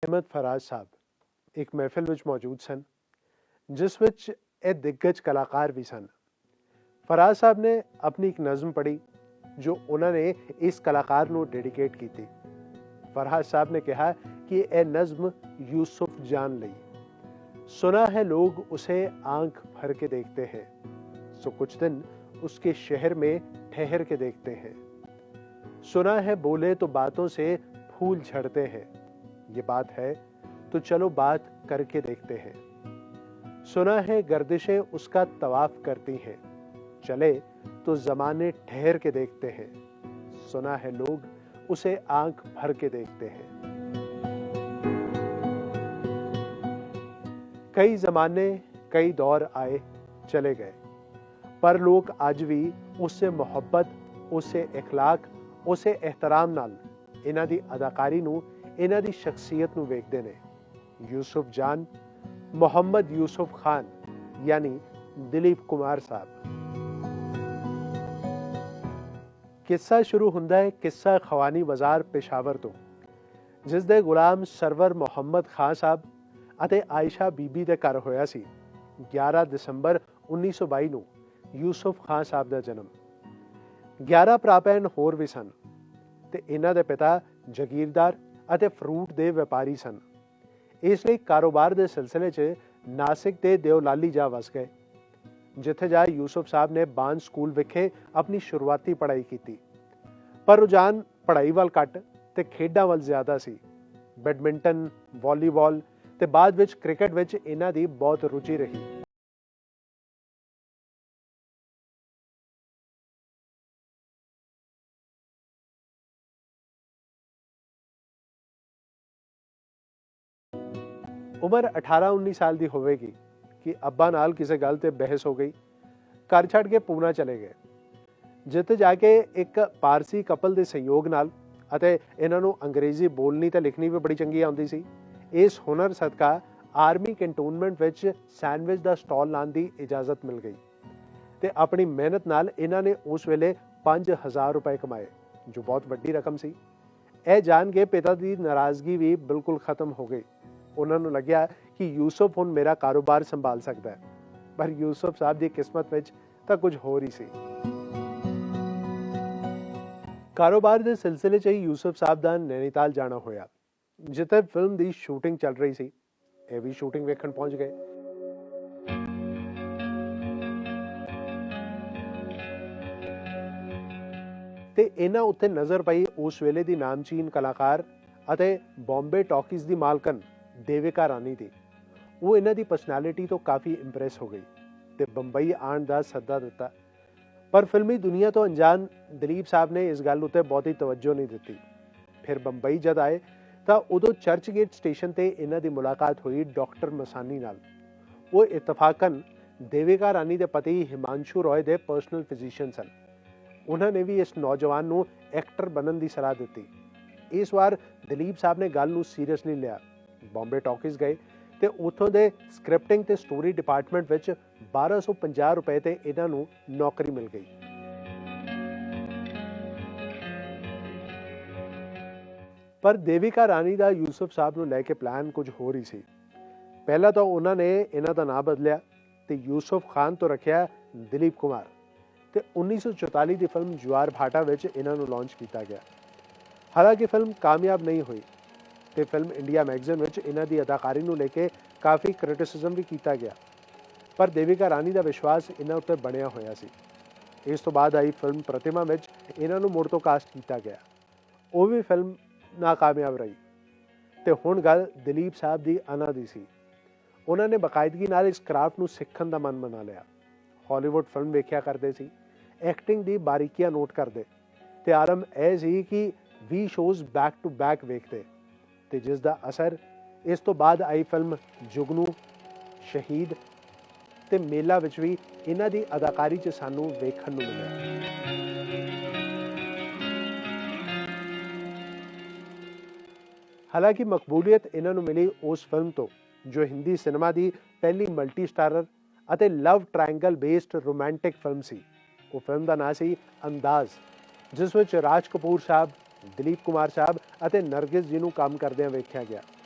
ਅਹਿਮਦ ਫਰਾਜ਼ ਸਾਹਿਬ ਇੱਕ ਮਹਿਫਿਲ ਵਿੱਚ ਮੌਜੂਦ ਸਨ ਜਿਸ ਵਿੱਚ ਇਹ ਦਿੱਗਜ ਕਲਾਕਾਰ ਵੀ ਸਨ। ਫਰਾਜ਼ ਸਾਹਿਬ ਨੇ ਆਪਣੀ ਇੱਕ ਨਜ਼ਮ ਪੜ੍ਹੀ ਜੋ ਉਹਨਾਂ ਨੇ ਇਸ ਕਲਾਕਾਰ ਨੂੰ ਡੈਡੀਕੇਟ ਕੀਤੀ। फराज साहब ने कहा कि ए नज्म यूसुफ जान ली, सुना है लोग उसे आंख भर के देखते हैं, सो कुछ दिन उसके शहर में ठहर के देखते हैं। सुना है बोले तो बातों से फूल झड़ते हैं, ये बात है तो चलो बात करके देखते हैं। सुना है गर्दिशें उसका तवाफ करती हैं, चले तो जमाने ठहर के देखते हैं। सुना है लोग उसे आंख भर के देखते हैं। कई जमाने कई दौर आए चले गए, पर लोग आज भी उससे मोहब्बत, उससे इखलाक, उससे एहतराम नाल इन्हां दी अदाकारी नूं, इन्हां दी शख्सियत नूं वेखदे ने। यूसुफ जान मोहम्मद यूसुफ खान यानी दिलीप कुमार साहब। किस्सा शुरू ਹੁੰਦਾ ਹੈ ਕਿੱਸਾ ਖਵਾਨੀ ਬਾਜ਼ਾਰ ਪੇਸ਼ਾਵਰ ਤੋਂ, ਜਿਸ ਦੇ ਗੁਲਾਮ ਸਰਵਰ ਮੁਹੰਮਦ ਖਾਨ ਸਾਹਿਬ ਅਤੇ ਆਇਸ਼ਾ ਬੀਬੀ ਦੇ ਘਰ ਹੋਇਆ ਸੀ 11 ਦਸੰਬਰ 1922 ਨੂੰ ਯੂਸੁਫ ਖਾਨ ਸਾਹਿਬ ਦਾ ਜਨਮ। 11 ਭਰਾ ਭੈਣ ਹੋਰ ਵੀ ਸਨ ਤੇ ਇਹਨਾਂ ਦੇ ਪਿਤਾ ਜਾਗੀਰਦਾਰ ਅਤੇ ਫਰੂਟ ਦੇ ਵਪਾਰੀ ਸਨ। ਇਸ ਲਈ ਕਾਰੋਬਾਰ ਦੇ ਸਿਲਸਿਲੇ 'ਚ ਨਾਸਿਕ ਦੇ ਦਿਓਲਾਲੀ ਜਾ ਵਸ ਗਏ, ਜਿੱਥੇ ਜਾ ਯੂਸੁਫ ਸਾਹਿਬ ਨੇ ਬਾਨ ਸਕੂਲ ਵਿਖੇ ਆਪਣੀ ਸ਼ੁਰੂਆਤੀ ਪੜ੍ਹਾਈ ਕੀਤੀ। ਪਰ ਰੁਝਾਨ ਪੜ੍ਹਾਈ ਵੱਲ ਘੱਟ ਤੇ ਖੇਡਾਂ ਵੱਲ ਜ਼ਿਆਦਾ ਸੀ। ਬੈਡਮਿੰਟਨ, ਵਾਲੀਬਾਲ ਤੇ ਬਾਅਦ ਵਿੱਚ ਕ੍ਰਿਕਟ ਵਿੱਚ ਇਹਨਾਂ ਦੀ ਬਹੁਤ ਰੁਚੀ ਰਹੀ। ਉਮਰ 18-19 ਸਾਲ ਦੀ ਹੋਵੇਗੀ ਕਿ ਅੱਬਾ ਨਾਲ ਕਿਸੇ ਗੱਲ ਤੇ ਬਹਿਸ ਹੋ ਗਈ। ਘਰ ਛੱਡ ਕੇ ਪੂਨਾ ਚਲੇ ਗਏ, ਜਿੱਥੇ ਜਾ ਕੇ ਇੱਕ ਪਾਰਸੀ ਕਪਲ ਦੇ ਸਹਿਯੋਗ ਨਾਲ ਅਤੇ ਇਹਨਾਂ ਨੂੰ ਅੰਗਰੇਜ਼ੀ ਬੋਲਣੀ ਤੇ ਲਿਖਣੀ ਵੀ ਬੜੀ ਚੰਗੀ ਆਉਂਦੀ ਸੀ। ਇਸ ਹੁਨਰ ਸਦਕਾ ਆਰਮੀ ਕੰਟੋਨਮੈਂਟ ਵਿੱਚ ਸੈਂਡਵਿਚ ਦਾ ਸਟਾਲ ਲਾਉਣ ਦੀ ਇਜਾਜ਼ਤ ਮਿਲ ਗਈ ਤੇ ਆਪਣੀ ਮਿਹਨਤ ਨਾਲ ਇਹਨਾਂ ਨੇ ਉਸ ਵੇਲੇ 5000 ਰੁਪਏ ਕਮਾਏ, ਜੋ ਬਹੁਤ ਵੱਡੀ ਰਕਮ ਸੀ। ਇਹ ਜਾਣ ਕੇ ਪਿਤਾ ਦੀ ਨਾਰਾਜ਼ਗੀ ਵੀ ਬਿਲਕੁਲ ਖਤਮ ਹੋ ਗਈ। ਉਹਨਾਂ ਨੂੰ ਲੱਗਿਆ ਕਿ ਯੂਸੁਫ ਹੁਣ ਮੇਰਾ ਕਾਰੋਬਾਰ ਸੰਭਾਲ ਸਕਦਾ ਹੈ, ਪਰ ਯੂਸੁਫ ਸਾਹਿਬ ਦੀ ਕਿਸਮਤ ਵਿੱਚ ਤਾਂ ਕੁਝ ਹੋਰ ਹੀ ਸੀ। ਕਾਰੋਬਾਰ ਦੇ ਸਿਲਸਿਲੇ 'ਚ ਹੀ ਯੂਸੁਫ ਸਾਹਿਬ ਦਾ ਨੈਨੀਤਾਲ ਜਾਣਾ ਹੋਇਆ, ਜਿੱਥੇ ਫਿਲਮ ਦੀ ਸ਼ੂਟਿੰਗ ਚੱਲ ਰਹੀ ਸੀ। ਇਹ ਵੀ ਸ਼ੂਟਿੰਗ ਵੇਖਣ ਪਹੁੰਚ ਗਏ। ਤੇ ਇਹਨਾਂ ਉੱਤੇ ਨਜ਼ਰ ਪਈ ਉਸ ਵੇਲੇ ਦੀ ਨਾਮਚੀਨ ਕਲਾਕਾਰ ਅਤੇ ਬੰਬੇ ਟਾਕੀਜ਼ ਦੀ ਮਾਲਕਨ ਦੇਵਿਕਾ ਰਾਣੀ ਦੀ। ਉਹ ਇਹਨਾਂ ਦੀ ਪਰਸਨੈਲਿਟੀ ਤੋਂ ਕਾਫੀ ਇੰਪ੍ਰੈਸ ਹੋ ਗਈ ਤੇ ਬੰਬਈ ਆਉਣ ਦਾ ਸੱਦਾ ਦਿੱਤਾ। ਪਰ ਫਿਲਮੀ ਦੁਨੀਆ ਤੋਂ ਅਣਜਾਣ ਦਲੀਪ ਸਾਹਿਬ ਨੇ ਇਸ ਗੱਲ ਉੱਤੇ ਬਹੁਤੀ ਤਵੱਜੋ ਨਹੀਂ ਦਿੱਤੀ। ਫਿਰ ਬੰਬਈ ਜਦ ਆਏ ਤਾਂ ਉਦੋਂ ਚਰਚਗੇਟ ਸਟੇਸ਼ਨ ਤੇ ਇਹਨਾਂ ਦੀ ਮੁਲਾਕਾਤ ਹੋਈ ਡਾਕਟਰ ਮਸਾਨੀ ਨਾਲ। ਉਹ ਇਤਫਾਕਨ ਦੇਵਿਕਾ ਰਾਣੀ ਦੇ ਪਤੀ ਹਿਮਾਂਸ਼ੂ ਰॉय ਦੇ ਪਰਸਨਲ ਫਿਜ਼ੀਸ਼ੀਅਨ ਸਨ। ਉਹਨਾਂ ਨੇ ਵੀ ਇਸ ਨੌਜਵਾਨ ਨੂੰ ਐਕਟਰ ਬਣਨ ਦੀ ਸਲਾਹ ਦਿੱਤੀ। ਇਸ ਵਾਰ ਦਲੀਪ ਸਾਹਿਬ ਨੇ ਗੱਲ ਨੂੰ ਸੀਰੀਅਸਲੀ ਲਿਆ। ਬੰਬੇ ਟਾਕੀਜ਼ ਗਏ ਤੇ ਉੱਥੋਂ ਦੇ ਸਕ੍ਰਿਪਟਿੰਗ ਤੇ ਸਟੋਰੀ ਡਿਪਾਰਟਮੈਂਟ ਵਿੱਚ 1250 ਰੁਪਏ ਤੇ ਇਹਨਾਂ ਨੂੰ ਨੌਕਰੀ ਮਿਲ ਗਈ। ਪਰ ਦੇਵਿਕਾ ਰਾਣੀ ਦਾ ਯੂਸੁਫ ਸਾਹਿਬ ਨੂੰ ਲੈ ਕੇ ਪਲਾਨ ਕੁਝ ਹੋਰ ਹੀ ਸੀ। ਪਹਿਲਾਂ ਤਾਂ ਉਹਨਾਂ ਨੇ ਇਹਨਾਂ ਦਾ ਨਾਂ ਬਦਲਿਆ ਤੇ ਯੂਸੁਫ ਖਾਨ ਤੋਂ ਰੱਖਿਆ ਦਿਲੀਪ ਕੁਮਾਰ ਤੇ 1944 ਦੀ ਫਿਲਮ ਜਵਾਰ ਭਾਟਾ ਵਿੱਚ ਇਹਨਾਂ ਨੂੰ ਲਾਂਚ ਕੀਤਾ ਗਿਆ। ਹਾਲਾਂਕਿ ਫਿਲਮ ਕਾਮਯਾਬ ਨਹੀਂ ਹੋਈ ਤੇ ਫਿਲਮ ਇੰਡੀਆ ਮੈਗਜ਼ੀਨ ਵਿੱਚ ਇਹਨਾਂ ਦੀ ਅਦਾਕਾਰੀ ਨੂੰ ਲੈ ਕੇ ਕਾਫੀ ਕ੍ਰਿਟਿਸਿਜ਼ਮ ਵੀ ਕੀਤਾ ਗਿਆ, ਪਰ ਦੇਵਿਕਾ ਰਾਣੀ ਦਾ ਵਿਸ਼ਵਾਸ ਇਹਨਾਂ ਉੱਤੇ ਬਣਿਆ ਹੋਇਆ ਸੀ। ਇਸ ਤੋਂ ਬਾਅਦ ਆਈ ਫਿਲਮ ਪ੍ਰਤਿਮਾ ਵਿੱਚ ਇਹਨਾਂ ਨੂੰ ਮੁੜ ਤੋਂ ਕਾਸਟ ਕੀਤਾ ਗਿਆ। ਉਹ ਵੀ ਫਿਲਮ ਨਾਕਾਮਯਾਬ ਰਹੀ ਤੇ ਹੁਣ ਗੱਲ ਦਲੀਪ ਸਾਹਿਬ ਦੀ ਅਨਾ ਦੀ ਸੀ। ਉਹਨਾਂ ਨੇ ਬਾਕਾਇਦਗੀ ਨਾਲ ਇਸ ਕਰਾਫਟ ਨੂੰ ਸਿੱਖਣ ਦਾ ਮਨ ਬਣਾ ਲਿਆ। ਹਾਲੀਵੁੱਡ ਫਿਲਮ ਵੇਖਿਆ ਕਰਦੇ ਸੀ, ਐਕਟਿੰਗ ਦੀ ਬਾਰੀਕੀਆਂ ਨੋਟ ਕਰਦੇ ਤੇ ਆਰੰਭ ਇਹ ਸੀ ਕਿ 20 ਸ਼ੋਜ਼ ਬੈਕ ਟੂ ਬੈਕ ਵੇਖਦੇ ਤੇ ਜਿਸ ਦਾ ਅਸਰ ਇਸ ਤੋਂ ਬਾਅਦ ਆਈ ਫਿਲਮ ਜੁਗਨੂ, ਸ਼ਹੀਦ ਤੇ ਮੇਲਾ ਵਿੱਚ ਵੀ ਇਹਨਾਂ ਦੀ ਅਦਾਕਾਰੀ 'ਚ ਸਾਨੂੰ ਵੇਖਣ ਨੂੰ ਮਿਲਿਆ। ਹਾਲਾਂਕਿ ਮਕਬੂਲੀਅਤ ਇਹਨਾਂ ਨੂੰ ਮਿਲੀ ਉਸ ਫਿਲਮ ਤੋਂ ਜੋ ਹਿੰਦੀ ਸਿਨੇਮਾ ਦੀ ਪਹਿਲੀ ਮਲਟੀ ਸਟਾਰਰ ਅਤੇ ਲਵ ਟ੍ਰਾਇੰਗਲ ਬੇਸਡ ਰੋਮਾਂਟਿਕ ਫਿਲਮ ਸੀ। ਉਹ ਫਿਲਮ ਦਾ ਨਾਂ ਸੀ ਅੰਦਾਜ਼, ਜਿਸ ਵਿੱਚ ਰਾਜ ਕਪੂਰ ਸਾਹਿਬ, ਦਿਲੀਪ ਕੁਮਾਰ ਸਾਹਿਬ ਅਤੇ ਨਰਗਿਸ ਜੀ ਨੂੰ ਕੰਮ ਕਰਦਿਆਂ ਵੇਖਿਆ ਗਿਆ।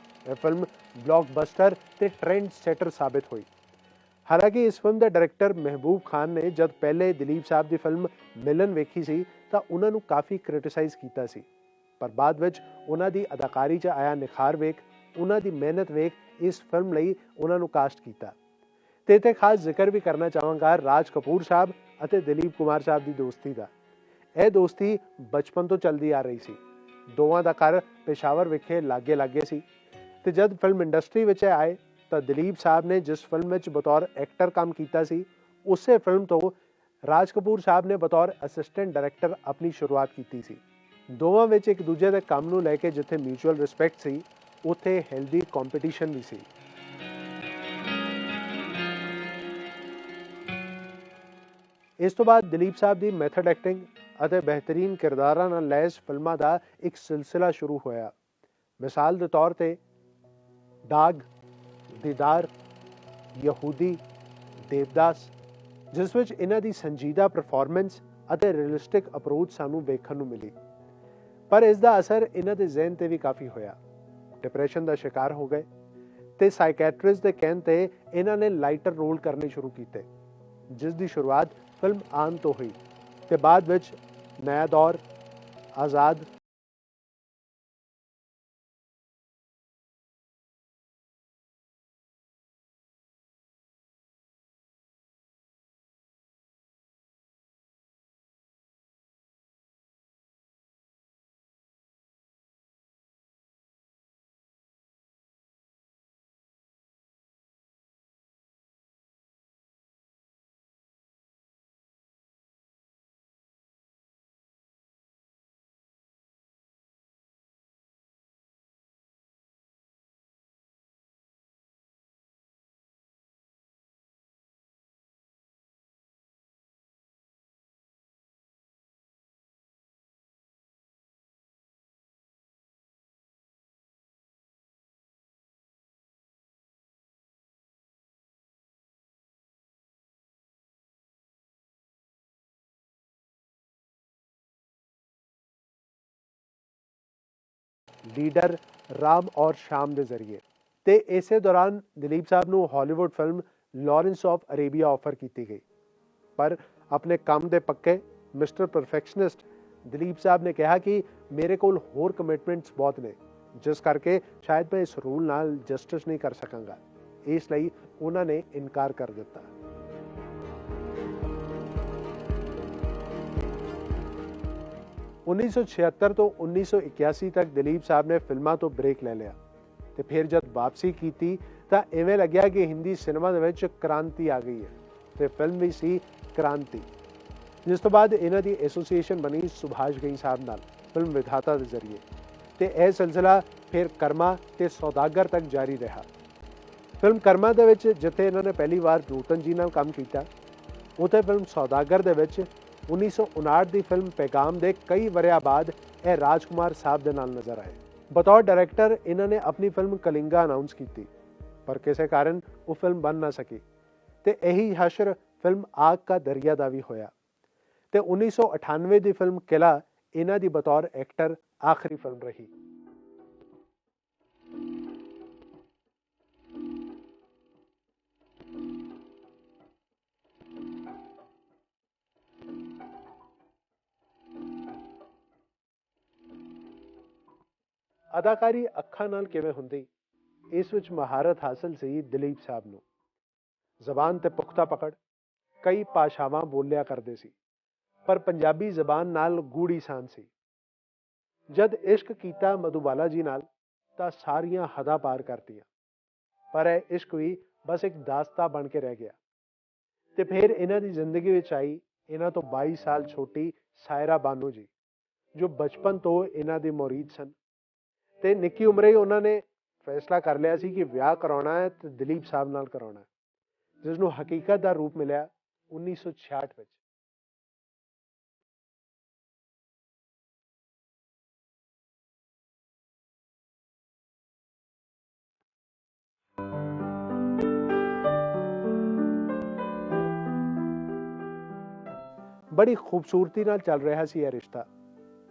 ਇਹ ਫਿਲਮ ਬਲੌਕਬਸਟਰ ਤੇ ਟ੍ਰੈਂਡ ਸੈਟਰ ਸਾਬਿਤ ਹੋਈ। ਹਾਲਾਂਕਿ ਇਸ ਫਿਲਮ ਦੇ ਡਾਇਰੈਕਟਰ ਮਹਿਬੂਬ ਖਾਨ ਨੇ ਜਦ ਪਹਿਲੇ ਦਿਲੀਪ ਸਾਹਿਬ ਦੀ ਫਿਲਮ ਮਿਲਨ ਵੇਖੀ ਸੀ ਤਾਂ ਉਹਨਾਂ ਨੂੰ ਕਾਫੀ ਕ੍ਰਿਟਿਸਾਈਜ਼ ਕੀਤਾ ਸੀ, ਪਰ ਬਾਅਦ ਵਿੱਚ ਉਹਨਾਂ ਦੀ ਅਦਾਕਾਰੀ 'ਚ ਆਇਆ ਨਿਖਾਰ ਵੇਖ, ਉਹਨਾਂ ਦੀ ਮਿਹਨਤ ਵੇਖ ਇਸ ਫਿਲਮ ਲਈ ਉਹਨਾਂ ਨੂੰ ਕਾਸਟ ਕੀਤਾ। ਤੇ ਇੱਥੇ ਖਾਸ ਜ਼ਿਕਰ ਵੀ ਕਰਨਾ ਚਾਹਾਂਗਾ ਰਾਜ ਕਪੂਰ ਸਾਹਿਬ ਅਤੇ ਦਿਲੀਪ ਕੁਮਾਰ ਸਾਹਿਬ ਦੀ ਦੋਸਤੀ ਦਾ। ਇਹ ਦੋਸਤੀ ਬਚਪਨ ਤੋਂ ਚੱਲਦੀ ਆ ਰਹੀ ਸੀ। ਦੋਵਾਂ ਦਾ ਘਰ ਪੇਸ਼ਾਵਰ ਵਿਖੇ ਲਾਗੇ ਲਾਗੇ ਸੀ ਤੇ ਜਦ ਫਿਲਮ ਇੰਡਸਟਰੀ ਵਿੱਚ ਆਏ ਤਾਂ ਦਿਲੀਪ ਸਾਹਿਬ ਨੇ ਜਿਸ ਫਿਲਮ ਵਿੱਚ ਬਤੌਰ ਐਕਟਰ ਕੰਮ ਕੀਤਾ ਸੀ, ਉਸੇ ਫਿਲਮ ਤੋਂ ਰਾਜ ਕਪੂਰ ਸਾਹਿਬ ਨੇ ਬਤੌਰ ਅਸਿਸਟੈਂਟ ਡਾਇਰੈਕਟਰ ਆਪਣੀ ਸ਼ੁਰੂਆਤ ਕੀਤੀ ਸੀ। ਦੋਵਾਂ ਵਿੱਚ ਇੱਕ ਦੂਜੇ ਦੇ ਕੰਮ ਨੂੰ ਲੈ ਕੇ ਜਿੱਥੇ ਮਿਊਚੁਅਲ ਰਿਸਪੈਕਟ ਸੀ, ਉੱਥੇ ਹੈਲਦੀ ਕੰਪੀਟੀਸ਼ਨ ਵੀ ਸੀ। ਇਸ ਤੋਂ ਬਾਅਦ ਦਿਲੀਪ ਸਾਹਿਬ ਦੀ ਮੈਥਡ ਐਕਟਿੰਗ ਅਤੇ ਬਿਹਤਰੀਨ ਕਿਰਦਾਰਾਂ ਨਾਲ ਲੈਸ ਫਿਲਮਾਂ ਦਾ ਇੱਕ ਸਿਲਸਿਲਾ ਸ਼ੁਰੂ ਹੋਇਆ। ਮਿਸਾਲ ਦੇ ਤੌਰ ਤੇ ਦਾਗ, ਦੀਦਾਰ, ਯਹੂਦੀ, ਦੇਵਦਾਸ, ਜਿਸ ਵਿੱਚ ਇਹਨਾਂ ਦੀ ਸੰਜੀਦਾ ਪਰਫਾਰਮੈਂਸ ਅਤੇ ਰੀਅਲਿਸਟਿਕ ਅਪਰੋਚ ਸਾਨੂੰ ਵੇਖਣ ਨੂੰ ਮਿਲੀ। ਪਰ ਇਸ ਦਾ ਅਸਰ ਇਹਨਾਂ ਦੇ ਜ਼ਿਹਨ ਤੇ ਵੀ ਕਾਫੀ ਹੋਇਆ। ਡਿਪਰੈਸ਼ਨ ਦਾ ਸ਼ਿਕਾਰ ਹੋ ਗਏ ਤੇ ਸਾਈਕੈਟਰਿਸਟ ਦੇ ਕਹਿਣ ਤੇ ਇਹਨਾਂ ਨੇ ਲਾਈਟਰ ਰੋਲ ਕਰਨੇ ਸ਼ੁਰੂ ਕੀਤੇ, ਜਿਸ ਦੀ ਸ਼ੁਰੂਆਤ ਫਿਲਮ ਆਨ ਤੋਂ ਹੋਈ ਤੇ ਬਾਅਦ ਵਿੱਚ ਨਇਆ ਦੌਰ, ਆਜ਼ਾਦ, ਲੀਡਰ, ਰਾਮ ਔਰ ਸ਼ਾਮ ਦੇ ਜ਼ਰੀਏ। ਤੇ ਇਸੇ ਦੌਰਾਨ ਦਿਲੀਪ ਸਾਹਿਬ ਨੂੰ Hollywood film Lawrence of Arabia offer ਕੀਤੀ ਗਈ, ਪਰ ਆਪਣੇ ਕੰਮ ਦੇ ਪੱਕੇ ਮਿਸਟਰ ਪਰਫੈਕਸ਼ਨਿਸਟ ਦਿਲੀਪ ਸਾਹਿਬ ਨੇ ਕਿਹਾ ਕਿ ਮੇਰੇ ਕੋਲ ਹੋਰ ਕਮਿਟਮੈਂਟਸ ਬਹੁਤ ਨੇ, ਜਿਸ ਕਰਕੇ ਸ਼ਾਇਦ ਮੈਂ ਇਸ ਰੋਲ ਨਾਲ ਜਸਟਿਸ ਨਹੀਂ ਕਰ ਸਕਾਂਗਾ। ਇਸ ਲਈ ਉਹਨਾਂ ਨੇ ਇਨਕਾਰ ਕਰ ਦਿੱਤਾ। उन्नीस सौ 76 ਤੋਂ 1981 ਤੱਕ ਦਿਲੀਪ ਸਾਹਿਬ ਨੇ ਫਿਲਮਾਂ ਤੋਂ ਬ੍ਰੇਕ ਲੈ ਲਿਆ ਤੇ ਫਿਰ ਜਦ ਵਾਪਸੀ ਕੀਤੀ ਤਾਂ ਇਵੇਂ ਲੱਗਿਆ ਕਿ ਹਿੰਦੀ ਸਿਨੇਮਾ ਦੇ ਵਿੱਚ ਕ੍ਰਾਂਤੀ ਆ ਗਈ ਹੈ ਤੇ ਫਿਲਮ ਵੀ ਸੀ ਕ੍ਰਾਂਤੀ, ਜਿਸ ਤੋਂ ਬਾਅਦ ਇਹਨਾਂ ਦੀ ਐਸੋਸੀਏਸ਼ਨ ਬਣੀ ਸੁਭਾਸ਼ ਘਈ ਸਾਹਿਬ ਨਾਲ ਫਿਲਮ ਵਿਧਾਤਾ ਦੇ ਜ਼ਰੀਏ ਤੇ ਇਹ ਸਿਲਸਿਲਾ ਫਿਰ ਕਰਮਾ ਤੇ ਸੌਦਾਗਰ ਤੱਕ ਜਾਰੀ ਰਿਹਾ। ਫਿਲਮ ਕਰਮਾ ਦੇ ਵਿੱਚ ਜਿੱਥੇ ਇਹਨਾਂ ਨੇ ਪਹਿਲੀ ਵਾਰ ਨੂਤਨ ਜੀ ਨਾਲ ਕੰਮ ਕੀਤਾ, ਉੱਥੇ ਫਿਲਮ ਸੌਦਾਗਰ ਦੇ ਵਿੱਚ 1959 ਦੀ ਫਿਲਮ ਪੈਗਾਮ ਦੇ ਕਈ ਵਰਿਆਂ ਬਾਅਦ ਇਹ ਰਾਜਕੁਮਾਰ ਸਾਹਿਬ ਦੇ ਨਾਲ ਨਜ਼ਰ ਆਏ। ਬਤੌਰ ਡਾਇਰੈਕਟਰ ਇਹਨਾਂ ਨੇ ਆਪਣੀ ਫਿਲਮ ਕਲਿੰਗਾ ਅਨਾਉਂਸ ਕੀਤੀ, ਪਰ ਕਿਸੇ ਕਾਰਨ ਉਹ ਫਿਲਮ ਬਣ ਨਾ ਸਕੀ ਤੇ ਇਹੀ ਹਸ਼ਰ ਫਿਲਮ ਆਗ ਕਾ ਦਰਿਆ ਦਾ ਵੀ ਹੋਇਆ ਤੇ 1998 ਦੀ ਫਿਲਮ ਕਿਲਾ ਇਹਨਾਂ ਦੀ ਬਤੌਰ ਐਕਟਰ ਆਖਰੀ ਫਿਲਮ ਰਹੀ। ਅਦਾਕਾਰੀ ਅੱਖਾਂ ਨਾਲ ਕਿਵੇਂ ਹੁੰਦੀ, ਇਸ ਵਿੱਚ ਮਹਾਰਤ ਹਾਸਲ ਸੀ ਦਿਲੀਪ ਸਾਹਿਬ ਨੂੰ। ਜ਼ਬਾਨ ਤੇ ਪੁਖਤਾ ਪਕੜ, ਕਈ ਭਾਸ਼ਾਵਾਂ ਬੋਲਿਆ ਕਰਦੇ ਸੀ, ਪਰ ਪੰਜਾਬੀ ਜ਼ਬਾਨ ਨਾਲ ਗੂੜੀ ਸਾਂਝ ਸੀ। ਜਦ ਇਸ਼ਕ ਕੀਤਾ ਮਧੂਬਾਲਾ ਜੀ ਨਾਲ ਤਾਂ ਸਾਰੀਆਂ ਹੱਦਾਂ ਪਾਰ ਕਰਤੀਆਂ, ਪਰ ਇਹ ਇਸ਼ਕ ਵੀ ਬਸ ਇੱਕ ਦਾਸਤਾ ਬਣ ਕੇ ਰਹਿ ਗਿਆ। ਤੇ ਫਿਰ ਇਹਨਾਂ ਦੀ ਜ਼ਿੰਦਗੀ ਵਿੱਚ ਆਈ ਇਹਨਾਂ ਤੋਂ 22 ਸਾਲ ਛੋਟੀ ਸਾਇਰਾ ਬਾਨੋ ਜੀ, ਜੋ ਬਚਪਨ ਤੋਂ ਇਹਨਾਂ ਦੀ ਮੁਰੀਦ ਸਨ ਤੇ ਨਿੱਕੀ ਉਮਰੇ ਹੀ ਉਹਨਾਂ ਨੇ ਫੈਸਲਾ ਕਰ ਲਿਆ ਸੀ ਕਿ ਵਿਆਹ ਕਰਾਉਣਾ ਹੈ ਤੇ ਦਿਲੀਪ ਸਾਹਿਬ ਨਾਲ ਕਰਾਉਣਾ ਹੈ, ਜਿਸ ਨੂੰ ਹਕੀਕਤ ਦਾ ਰੂਪ ਮਿਲਿਆ 1966 ਵਿੱਚ। ਬੜੀ ਖੂਬਸੂਰਤੀ ਨਾਲ ਚੱਲ ਰਿਹਾ ਸੀ ਇਹ ਰਿਸ਼ਤਾ,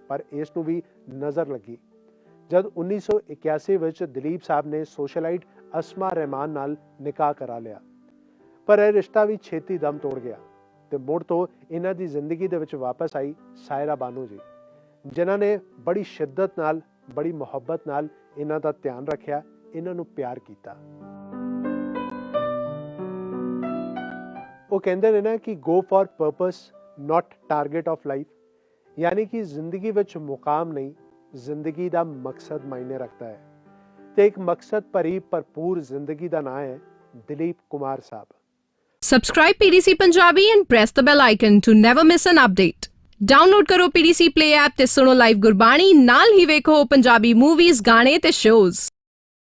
ਪਰ ਇਸ ਨੂੰ ਵੀ ਨਜ਼ਰ ਲੱਗੀ ਜਦ 1981 ਵਿੱਚ ਦਲੀਪ ਸਾਹਿਬ ਨੇ ਸੋਸ਼ਲਾਈਟ ਅਸਮਾ ਰਹਿਮਾਨ ਨਾਲ ਨਿਕਾਹ ਕਰਾ ਲਿਆ। ਪਰ ਇਹ ਰਿਸ਼ਤਾ ਵੀ ਛੇਤੀ ਦਮ ਤੋੜ ਗਿਆ ਤੇ ਮੁੜ ਤੋਂ ਇਹਨਾਂ ਦੀ ਜ਼ਿੰਦਗੀ ਦੇ ਵਿੱਚ ਵਾਪਸ ਆਈ ਸਾਇਰਾ ਬਾਨੋ ਜੀ, ਜਿਨ੍ਹਾਂ ਨੇ ਬੜੀ ਸ਼ਿੱਦਤ ਨਾਲ, ਬੜੀ ਮੁਹੱਬਤ ਨਾਲ ਇਹਨਾਂ ਦਾ ਧਿਆਨ ਰੱਖਿਆ, ਇਹਨਾਂ ਨੂੰ ਪਿਆਰ ਕੀਤਾ। ਉਹ ਕਹਿੰਦੇ ਨੇ ਨਾ ਕਿ go for purpose not target of life, ਯਾਨੀ ਕਿ ਜ਼ਿੰਦਗੀ ਵਿੱਚ ਮੁਕਾਮ ਨਹੀਂ, ਜ਼ਿੰਦਗੀ ਦਾ ਮਕਸਦ ਮਾਇਨੇ ਰੱਖਦਾ ਹੈ। ਤੇ ਇੱਕ ਮਕਸਦ ਭਰੀ ਭਰਪੂਰ ਜ਼ਿੰਦਗੀ ਦਾ ਨਾਮ ਹੈ ਦਲੀਪ ਕੁਮਾਰ ਸਾਹਿਬ। Subscribe PDC Punjabi and press the bell icon to never miss an update. Download ਕਰੋ PDC Play app ਤੇ ਸੁਣੋ ਲਾਈਵ ਗੁਰਬਾਣੀ, ਨਾਲ ਹੀ ਵੇਖੋ ਪੰਜਾਬੀ ਮੂਵੀਜ਼, ਗਾਣੇ ਤੇ ਸ਼ੋਜ਼।